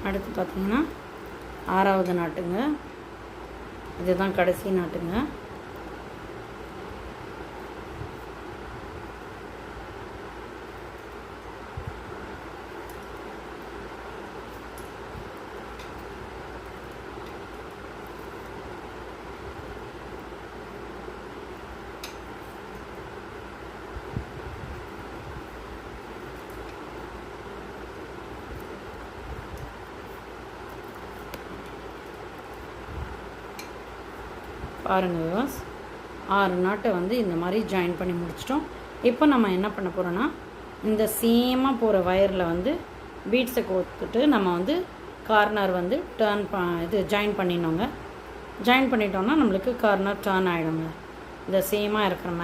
அடுத்து பார்த்திங்கன்னா 6வது நாட்டுங்க. இதுதான் கடைசி நாட்டுங்க. பாருங்கள் வியூவர்ஸ், 6 நாட்டை வந்து இந்த மாதிரி ஜாயின் பண்ணி முடிச்சிட்டோம். இப்போ நம்ம என்ன பண்ண போகிறோன்னா, இந்த சேமாக போகிற வயரில் வந்து பீட்ஸை கோத்துட்டு நம்ம வந்து கார்னர் வந்து ஜாயின் பண்ணிடணுங்க. ஜாயின் பண்ணிட்டோம்னா நம்மளுக்கு கார்னர் டர்ன் ஆகிடுங்க. இந்த சேமாக இருக்கிற